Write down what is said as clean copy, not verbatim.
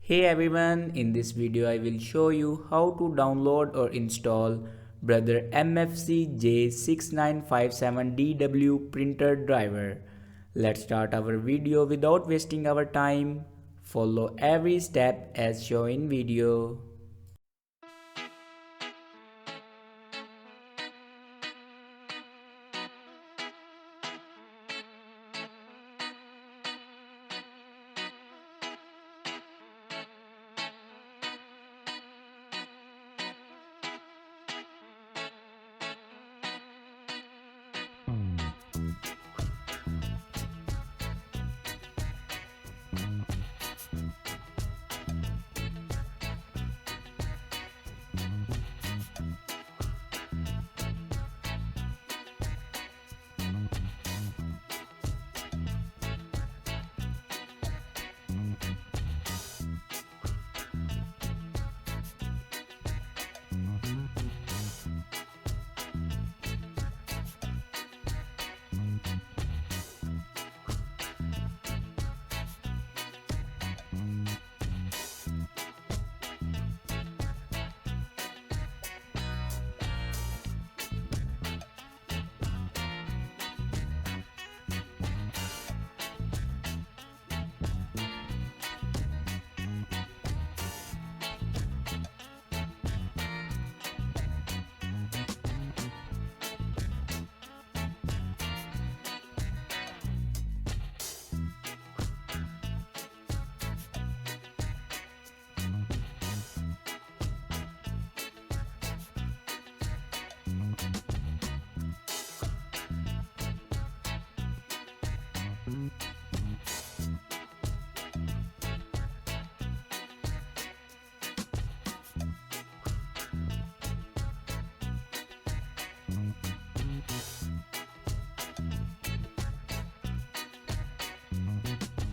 Hey everyone, in this video I will show you how to download or install brother MFC J6957DW printer driver. Let's start our video without wasting our time. Follow every step as shown in video.